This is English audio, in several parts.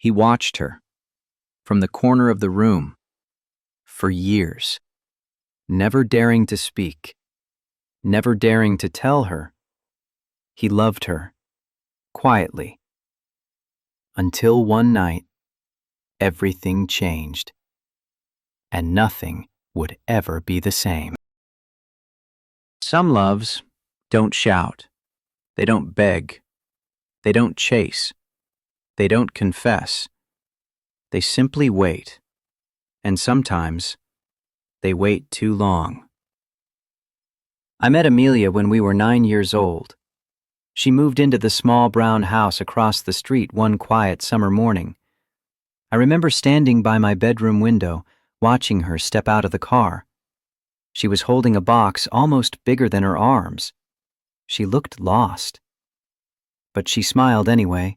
He watched her, from the corner of the room, for years, never daring to speak, never daring to tell her. He loved her, quietly, until one night, everything changed, and nothing would ever be the same. Some loves don't shout, they don't beg, they don't chase, they don't confess. They simply wait, and sometimes they wait too long. I met Amelia when we were 9 years old. She moved into the small brown house across the street one quiet summer morning. I remember standing by my bedroom window, watching her step out of the car. She was holding a box almost bigger than her arms. She looked lost. But she smiled anyway.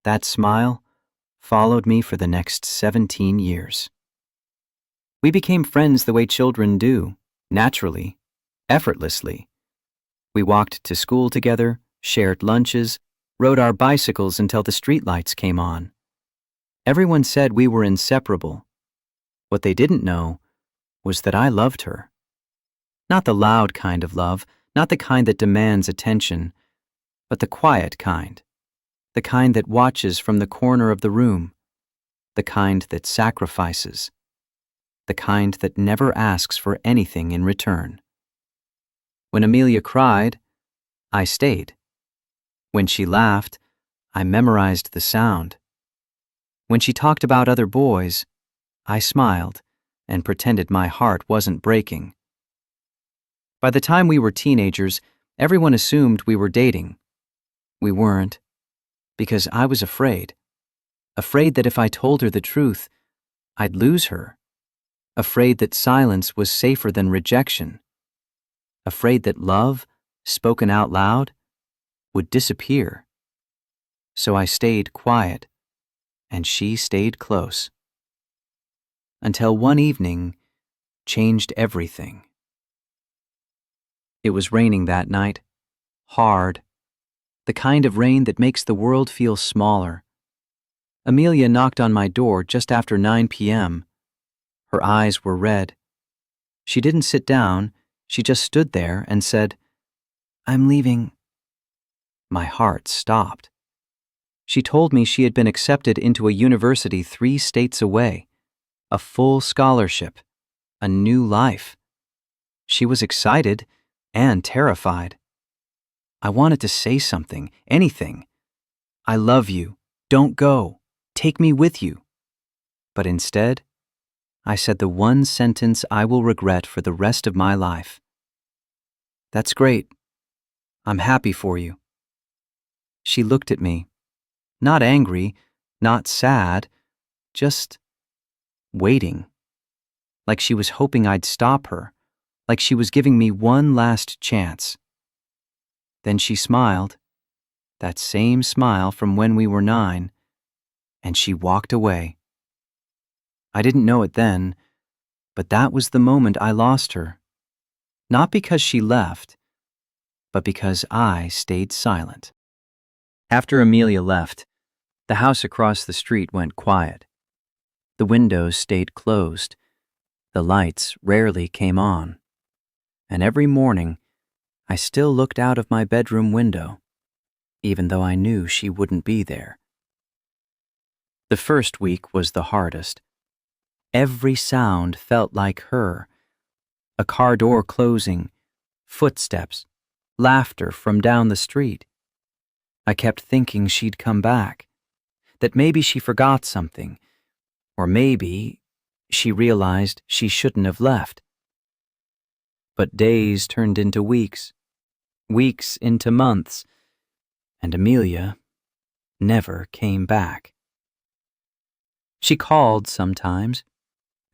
That smile followed me for the next 17 years. We became friends the way children do, naturally, effortlessly. We walked to school together, shared lunches, rode our bicycles until the streetlights came on. Everyone said we were inseparable. What they didn't know was that I loved her. Not the loud kind of love, not the kind that demands attention, but the quiet kind, the kind that watches from the corner of the room, the kind that sacrifices, the kind that never asks for anything in return. When Amelia cried, I stayed. When she laughed, I memorized the sound. When she talked about other boys, I smiled and pretended my heart wasn't breaking. By the time we were teenagers, everyone assumed we were dating. We weren't, because I was afraid that if I told her the truth, I'd lose her, afraid that silence was safer than rejection, afraid that love, spoken out loud, would disappear. So I stayed quiet, and she stayed close. Until one evening changed everything. It was raining that night, hard, the kind of rain that makes the world feel smaller. Amelia knocked on my door just after 9 p.m. Her eyes were red. She didn't sit down, she just stood there and said, "I'm leaving." My heart stopped. She told me she had been accepted into a university 3 states away, a full scholarship, a new life. She was excited and terrified. I wanted to say something, anything. "I love you. Don't go. Take me with you." But instead, I said the one sentence I will regret for the rest of my life. "That's great. I'm happy for you." She looked at me, not angry, not sad, just waiting, like she was hoping I'd stop her, like she was giving me one last chance. Then she smiled, that same smile from when we were 9, and she walked away. I didn't know it then, but that was the moment I lost her. Not because she left, but because I stayed silent. After Amelia left, the house across the street went quiet. The windows stayed closed. The lights rarely came on. And every morning, I still looked out of my bedroom window, even though I knew she wouldn't be there. The first week was the hardest. Every sound felt like her. A car door closing, footsteps, laughter from down the street. I kept thinking she'd come back, that maybe she forgot something, or maybe she realized she shouldn't have left. But days turned into weeks, weeks into months, and Amelia never came back. She called sometimes.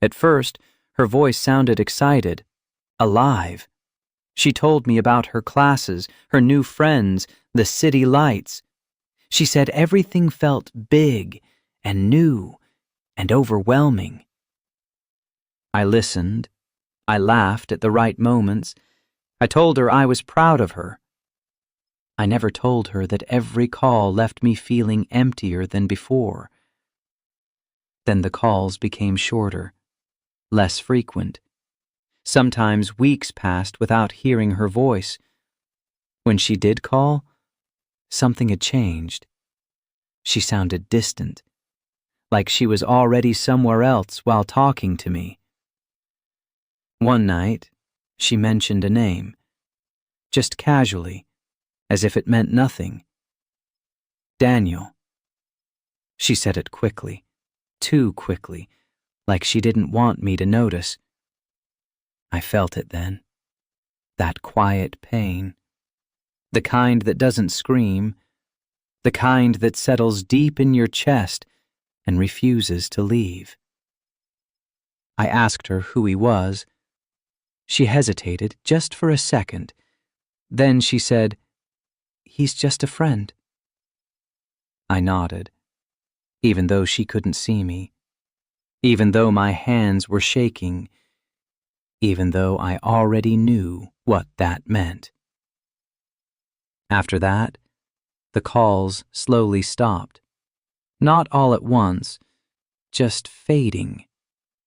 At first, her voice sounded excited, alive. She told me about her classes, her new friends, the city lights. She said everything felt big and new and overwhelming. I listened. I laughed at the right moments. I told her I was proud of her. I never told her that every call left me feeling emptier than before. Then the calls became shorter, less frequent. Sometimes weeks passed without hearing her voice. When she did call, something had changed. She sounded distant, like she was already somewhere else while talking to me. One night, she mentioned a name, just casually, as if it meant nothing. Daniel. She said it quickly, too quickly, like she didn't want me to notice. I felt it then, that quiet pain, the kind that doesn't scream, the kind that settles deep in your chest and refuses to leave. I asked her who he was. She hesitated just for a second. Then she said, "He's just a friend." I nodded, even though she couldn't see me, even though my hands were shaking, even though I already knew what that meant. After that, the calls slowly stopped. Not all at once, just fading,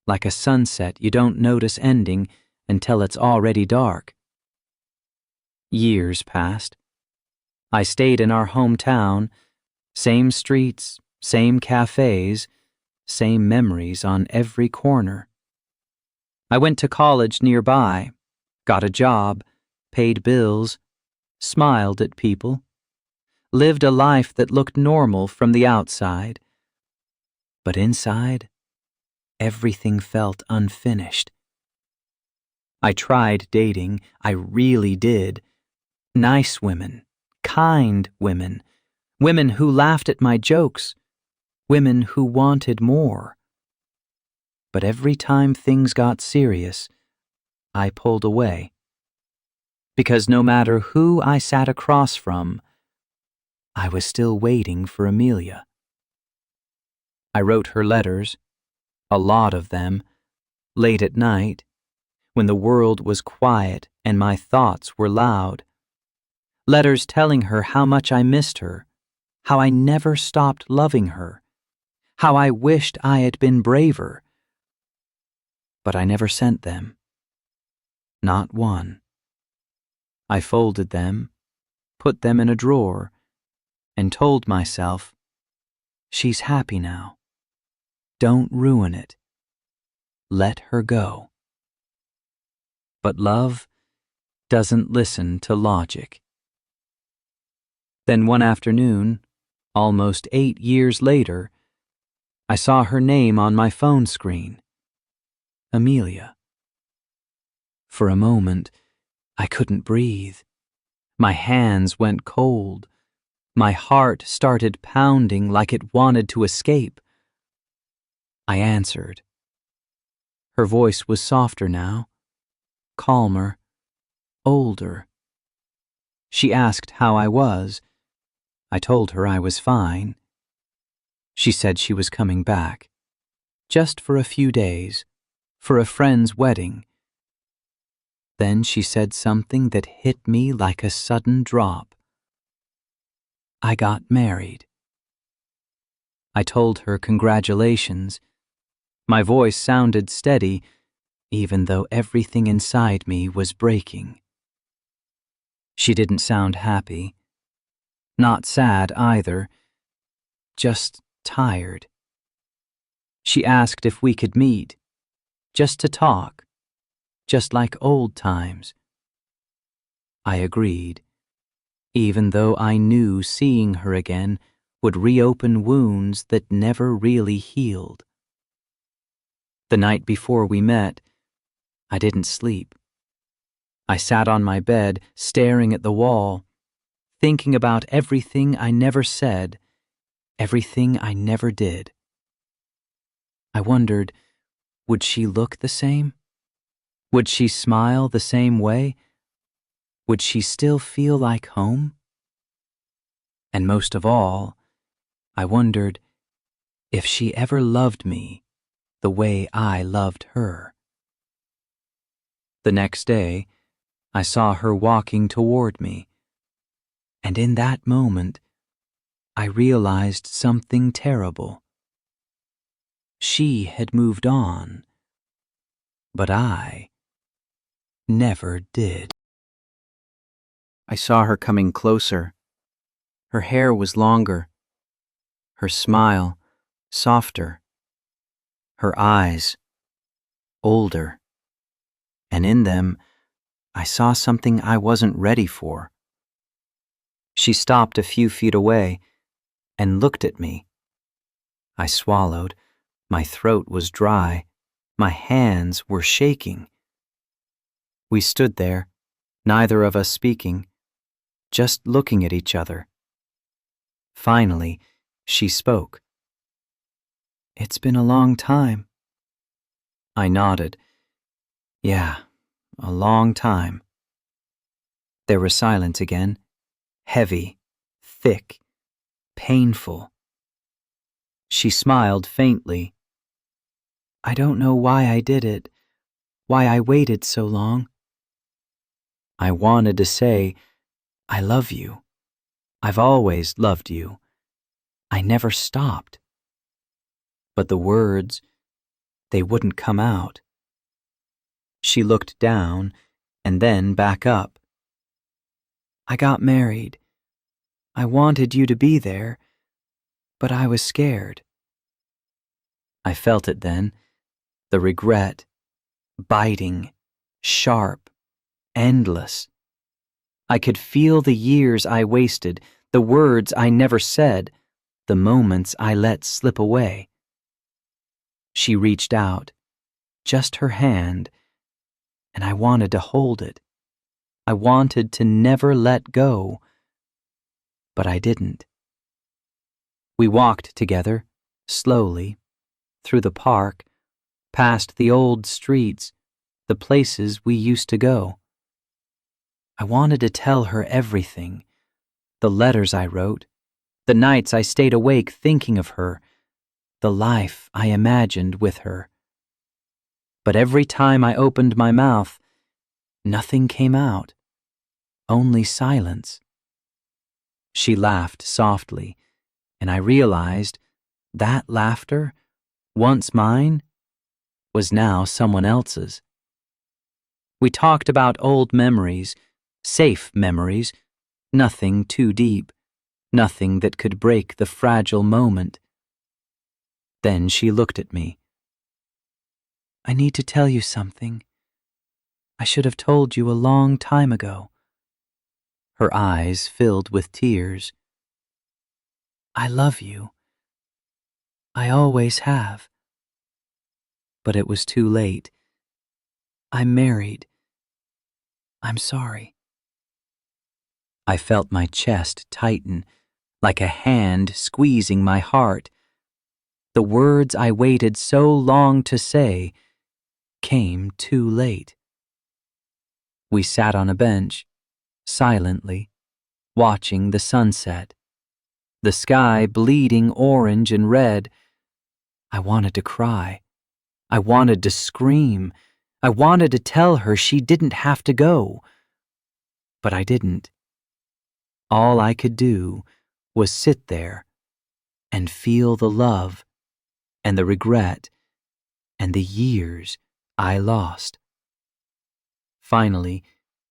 like a sunset you don't notice ending until it's already dark. Years passed. I stayed in our hometown, same streets, same cafes, same memories on every corner. I went to college nearby, got a job, paid bills, smiled at people, lived a life that looked normal from the outside. But inside, everything felt unfinished. I tried dating, I really did. Nice women, kind women, women who laughed at my jokes, women who wanted more. But every time things got serious, I pulled away. Because no matter who I sat across from, I was still waiting for Amelia. I wrote her letters, a lot of them, late at night, when the world was quiet and my thoughts were loud. Letters telling her how much I missed her, how I never stopped loving her, how I wished I had been braver. But I never sent them. Not one. I folded them, put them in a drawer, and told myself, she's happy now. Don't ruin it. Let her go. But love doesn't listen to logic. Then one afternoon, almost 8 years later, I saw her name on my phone screen. Amelia. For a moment, I couldn't breathe. My hands went cold. My heart started pounding like it wanted to escape. I answered. Her voice was softer now, calmer, older. She asked how I was. I told her I was fine. She said she was coming back, just for a few days, for a friend's wedding. Then she said something that hit me like a sudden drop. I got married. I told her congratulations. My voice sounded steady, even though everything inside me was breaking. She didn't sound happy. Not sad either, just tired. She asked if we could meet, just to talk, just like old times. I agreed, even though I knew seeing her again would reopen wounds that never really healed. The night before we met, I didn't sleep. I sat on my bed, staring at the wall, thinking about everything I never said, everything I never did. I wondered, would she look the same? Would she smile the same way? Would she still feel like home? And most of all, I wondered if she ever loved me the way I loved her. The next day, I saw her walking toward me, and in that moment, I realized something terrible. She had moved on, but I never did. I saw her coming closer. Her hair was longer, her smile softer, her eyes older, and in them I saw something I wasn't ready for. She stopped a few feet away and looked at me. I swallowed. My throat was dry. My hands were shaking. We stood there, neither of us speaking, just looking at each other. Finally, she spoke. "It's been a long time." I nodded. "Yeah, a long time." There was silence again, heavy, thick, painful. She smiled faintly. "I don't know why I did it, why I waited so long. I wanted to say, 'I love you. I've always loved you. I never stopped.' But the words, they wouldn't come out." She looked down and then back up. "I got married. I wanted you to be there, but I was scared." I felt it then, the regret, biting, sharp, endless. I could feel the years I wasted, the words I never said, the moments I let slip away. She reached out, just her hand, and I wanted to hold it. I wanted to never let go, but I didn't. We walked together, slowly, through the park, past the old streets, the places we used to go. I wanted to tell her everything, the letters I wrote, the nights I stayed awake thinking of her, the life I imagined with her. But every time I opened my mouth, nothing came out, only silence. She laughed softly, and I realized that laughter, once mine, was now someone else's. We talked about old memories, safe memories, nothing too deep, nothing that could break the fragile moment. Then she looked at me. "I need to tell you something. I should have told you a long time ago." Her eyes filled with tears. "I love you. I always have." But it was too late. I'm married. I'm sorry. I felt my chest tighten, like a hand squeezing my heart. The words I waited so long to say came too late. We sat on a bench, silently, watching the sunset, the sky bleeding orange and red. I wanted to cry. I wanted to scream. I wanted to tell her she didn't have to go. But I didn't. All I could do was sit there and feel the love and the regret and the years I lost. Finally,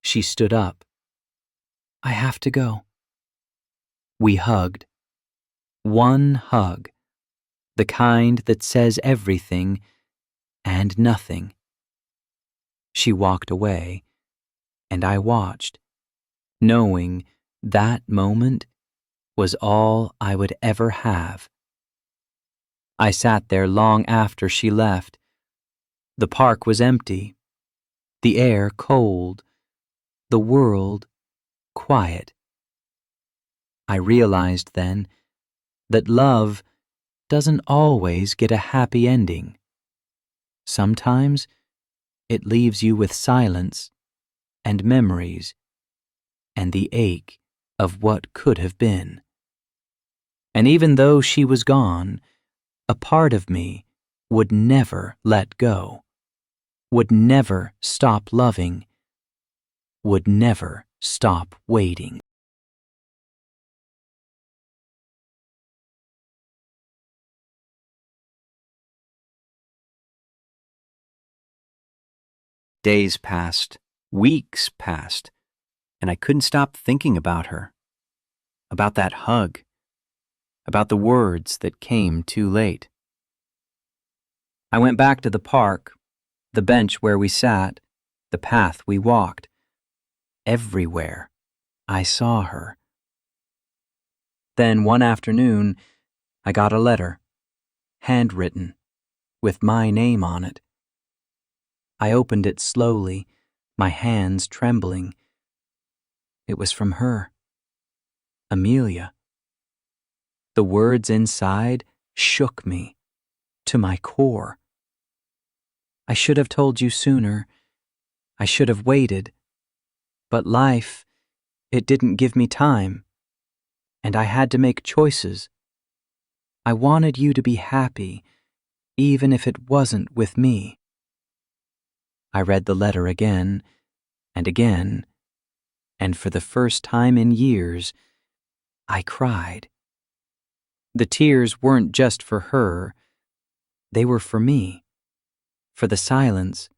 she stood up. "I have to go." We hugged. One hug, the kind that says everything and nothing. She walked away, and I watched, knowing that moment was all I would ever have. I sat there long after she left. The park was empty, the air cold, the world quiet. I realized then that love doesn't always get a happy ending. Sometimes it leaves you with silence and memories and the ache of what could have been. And even though she was gone, a part of me would never let go, would never stop loving, would never stop waiting. Days passed, weeks passed, and I couldn't stop thinking about her, about that hug, about the words that came too late. I went back to the park, the bench where we sat, the path we walked. Everywhere, I saw her. Then one afternoon, I got a letter, handwritten, with my name on it. I opened it slowly, my hands trembling. It was from her, Amelia. The words inside shook me to my core. I should have told you sooner. I should have waited. But life, it didn't give me time. And I had to make choices. I wanted you to be happy, even if it wasn't with me. I read the letter again and again, and for the first time in years, I cried. The tears weren't just for her, they were for me, for the silence,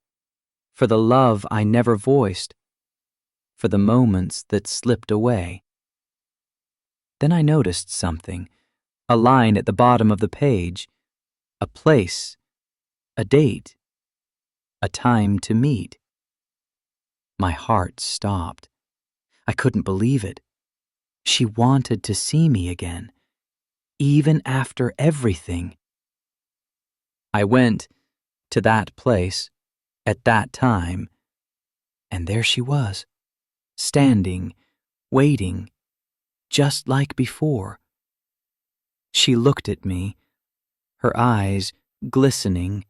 for the love I never voiced, for the moments that slipped away. Then I noticed something, a line at the bottom of the page, a place, a date, a time to meet. My heart stopped. I couldn't believe it. She wanted to see me again, even after everything. I went to that place at that time, and there she was, standing, waiting, just like before. She looked at me, her eyes glistening,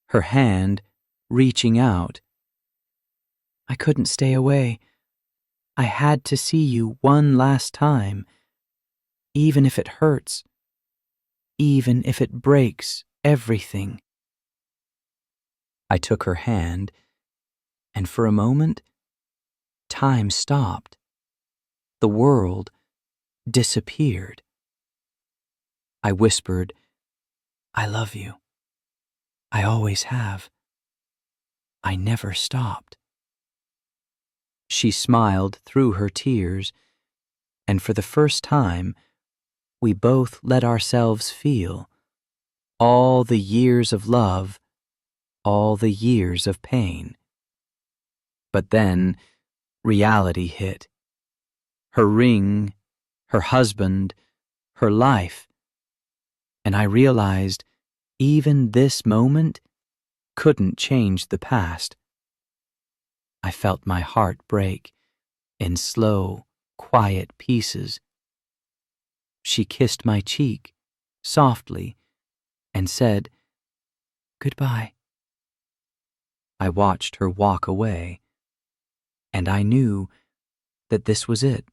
her hand reaching out. I couldn't stay away. I had to see you one last time, even if it hurts, even if it breaks everything. I took her hand, and for a moment, time stopped. The world disappeared. I whispered, I love you. I always have. I never stopped. She smiled through her tears, and for the first time, we both let ourselves feel all the years of love, all the years of pain. But then, reality hit. Her ring, her husband, her life. And I realized even this moment couldn't change the past. I felt my heart break in slow, quiet pieces. She kissed my cheek softly and said, "Goodbye." I watched her walk away, and I knew that this was it.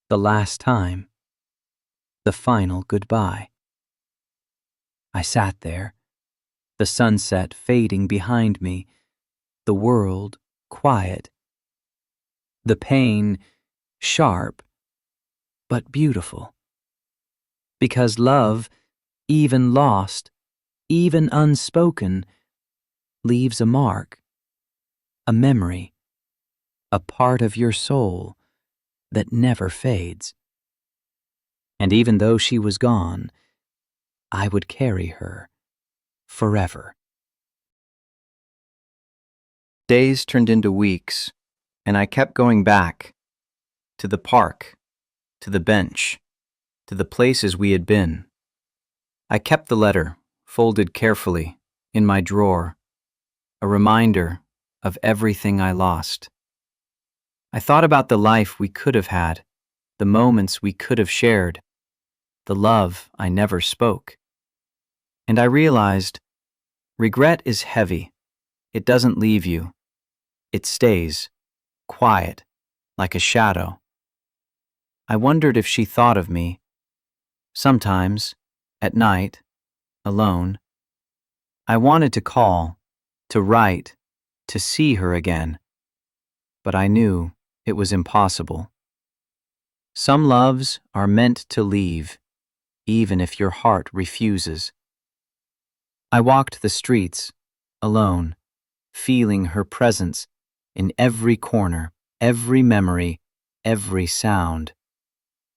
The last time. The final goodbye. I sat there, the sunset fading behind me, the world quiet. The pain sharp, but beautiful. Because love, even lost, even unspoken, leaves a mark, a memory, a part of your soul that never fades. And even though she was gone, I would carry her forever. Days turned into weeks, and I kept going back to the park, to the bench, to the places we had been. I kept the letter, folded carefully, in my drawer, a reminder of everything I lost. I thought about the life we could have had, the moments we could have shared, the love I never spoke. And I realized, regret is heavy. It doesn't leave you. It stays, quiet, like a shadow. I wondered if she thought of me. Sometimes, at night, alone. I wanted to call, to write, to see her again. But I knew it was impossible. Some loves are meant to leave, even if your heart refuses. I walked the streets, alone, feeling her presence in every corner, every memory, every sound.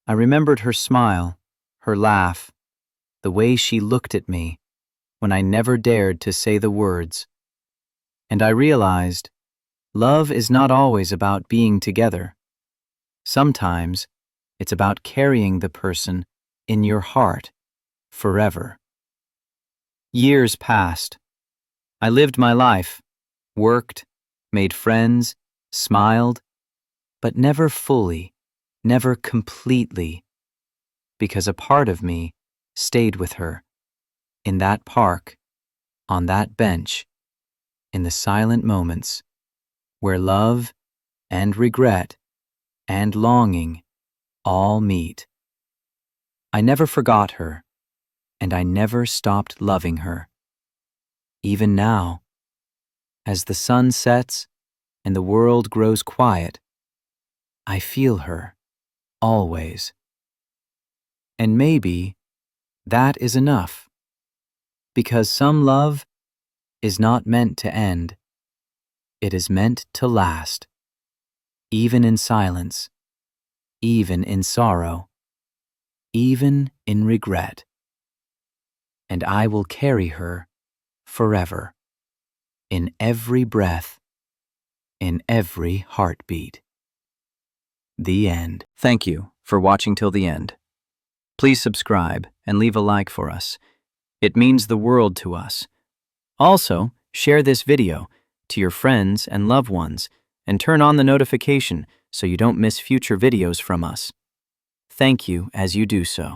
I remembered her smile, her laugh, the way she looked at me when I never dared to say the words. And I realized love is not always about being together. Sometimes it's about carrying the person in your heart forever. Years passed. I lived my life, worked, made friends, smiled, but never fully, never completely, because a part of me stayed with her, in that park, on that bench, in the silent moments where love and regret and longing all meet. I never forgot her, and I never stopped loving her. Even now, as the sun sets and the world grows quiet, I feel her, always. And maybe that is enough, because some love is not meant to end. It is meant to last, even in silence, even in sorrow, even in regret. And I will carry her forever, in every breath, in every heartbeat. The end. Thank you for watching till the end. Please subscribe and leave a like for us. It means the world to us. Also, share this video to your friends and loved ones and turn on the notification so you don't miss future videos from us. Thank you as you do so.